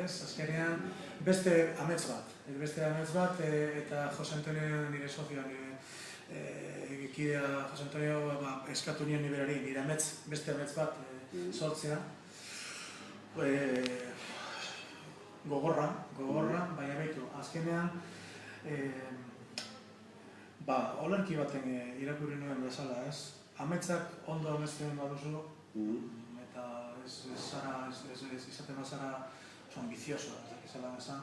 ez? Azkenean, beste amets bat, eta Jose Antonio nire sozioa, nire kidea Jose Antonio eskatu nion niberari, nire beste amets bat sortzea. Gogorra, baina behitu, azkenean, olerki baten irakurri nuen bezala, ez? Ametsak ondo amesten baduzu, eta izaten bazara oso ambizioso, ez dakizela esan,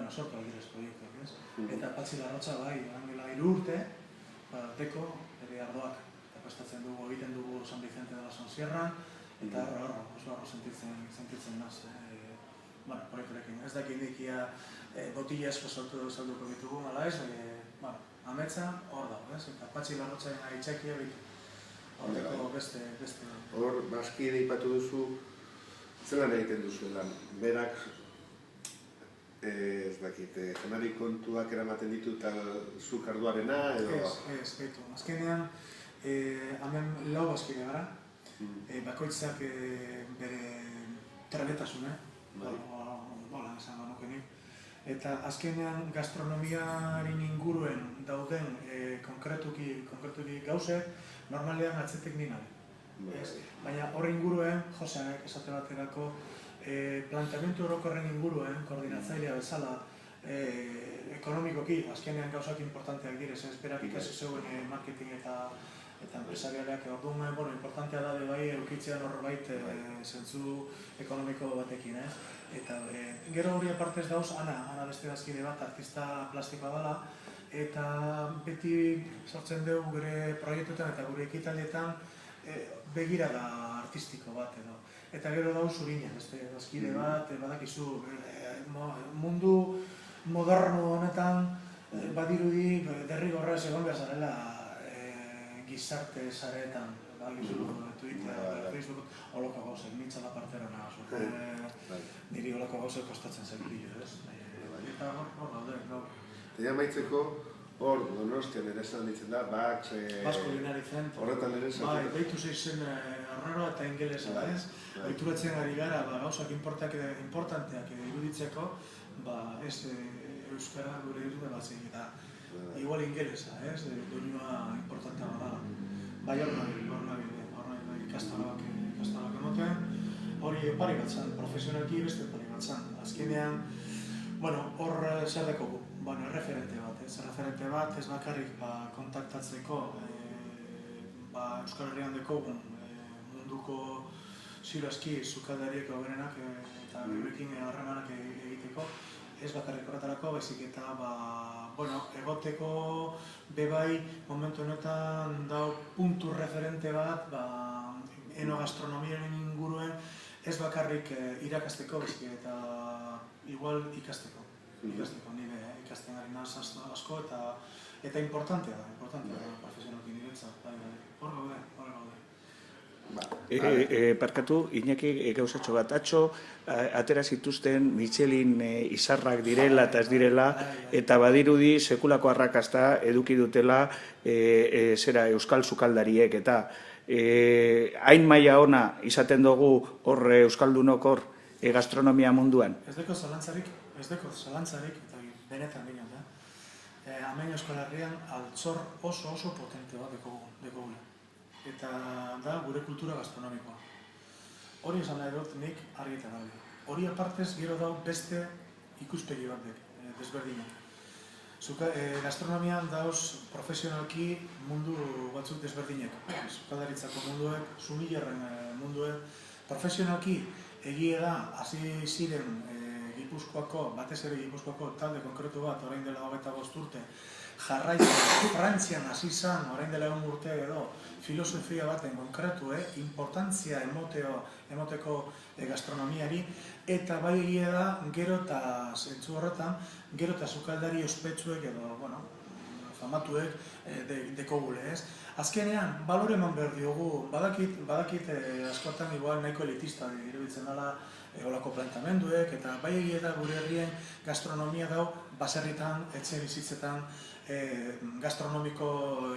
sortu agirez proiektuak, ez? Eta Patxi Larrotxa bai, angela 3 urte, deko, bere ardoak, eta prestatzen dugu, egiten dugu San Vicente de la Sonsierra, eta oso sentitzen naz, proiekturekin. Ez dakit dikia botila esko salduko ditugu, ala ez, ametsa hor dago, ez? Eta Patxi Larrotxaren aitzakia bitu. Horreko beste... Hor, baski deipatu duzu, zelan egiten duzuela, berak, ez dakit, janari kontuak eramaten ditu eta zuk arduarena, edo... Ez, behitu. Azkenean, hemen lau baskide gara, bakoitzak bere trebetasune, bola esango nukenik, eta azkenean gastronomiaren inguruen dauden konkretuki gauzek, normalean atzetek ninabe. Baina horre inguruen, Joseanek esate baterako, planteamendu orokorren inguruen, koordinatzailea bezala, ekonomikoki, azkenean gauzak importanteak direz, ez berak ikasi zeuen marketing eta empresarialeak orduan, importantea da bai eukitzea norbait zentzu ekonomiko batekin, ez? Eta gero hori apartez dauz, Ana beste bazkide bat, artista plastikoa dela, eta beti sortzen dugu gure proiektuetan eta gure ekitaldietan begirada artistiko bat edo. Eta gero dauz Zurina, beste bazkide bat, badakizu, mundu moderno honetan badirudi derrigorrez egon behar zarela gizarte zaretan, Twitter, Facebook, holoko gauzek, nintzala partera naha, niri holoko gauzek kostatzen zen bilo, ez? Eta hor daude, gaur. Eta maitzeko, hor, Donostian ere esan ditzen da, Bax... Basko Linari Zentro. Horretan ere esan. Bai, behitu zeizen arraro eta ingelesa, ez? Oituratzen ari gara, gauzak importanteak iruditzeko, ez euskara gure irudela zik, eta igual ingelesa, ez? Doinua importantea bada. Bai hor nabil, ikastolak emoten, hori pari bat zan, profesionalki beste pari bat zan. Azkenean, hor zer dekogu, referente bat, ez bakarrik kontaktatzeko Euskal Herrian dekogun munduko ziurazki zukaldariek hoberenak eta berekin harremanak egiteko, ez bakarrik horretarako, baizik eta egoteko bebai momentu honetan dau puntu referente bat enogastronomiaren inguruen ez bakarrik irakasteko, baizik eta igual ikasteko, nire ikasten gari naz asko eta importantea da, profesionalki niretzat, hor gaude. Parkatu, Iñaki gauzatxo bat, atxo, atera zituzten Michelin izarrak direla eta ez direla, eta badirudi sekulako arrakasta eduki dutela euskal sukaldariek, eta hain maila ona izaten dugu hor euskaldunok hor gastronomia munduan? Ez deko zalantzarik, eta benetan ginen da. Hemen Euskal Herrian altzor oso potente bat dekogula. Eta da gure kultura gastronomikoa. Hori esan nahi dut nik argi eta garbi. Hori apartez gero dau beste ikuspegi bat desberdinak. Gastronomian dauz profesionalki mundu batzuk desberdinek. Sukaldaritzako munduek, sumillerren munduek. Profesionalki egia da hasi ziren Gipuzkoako, batez ere Gipuzkoako talde konkretu bat, orain dela 25 urte, jarraitzen, Frantzian hasi zan, orain dela 1 urte edo, filosofia baten konkretu, importantzia emoteko gastronomiari, eta bai egia da, gero eta zentzu horretan, gero eta sukaldari ospetsuek edo, famatuek dekogule, ez? Azkenean, balore eman behar diogu, badakit askotan igual nahiko elitista iruditzen dela olako plantamenduek, eta bai egia da gure herrien gastronomia dau baserritan, etxe bizitzetan, gastronomiko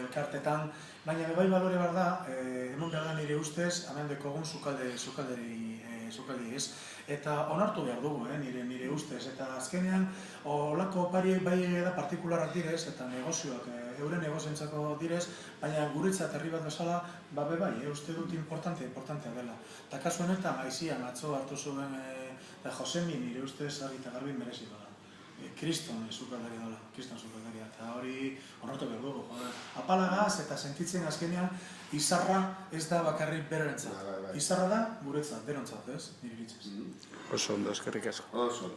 elkartetan, baina bai balore behar da, eman behar da nire ustez, hemen dekogun sukaldi ez. Eta onartu behar dugu, nire azkenean, olako opariek bai da partikularrak direz, eta negozioak euren negozientzako direz, baina guretzat herri bat bezala, bai, uste dut importantea dela. Eta kasu honetan, aizian, atzo hartu zuen Josemi nire ustez argita garbi merezi dola. Kriston sukaldaria dola, kriston sukaldaria, eta hori onartu behar dugu. Apalagaz eta sentitzen azkenean, izarra ez da bakarrik berarentzat. Izarra da guretzat, derontzat, ez? Nire iritzez. Oso ondo, eskerrik asko. Oso.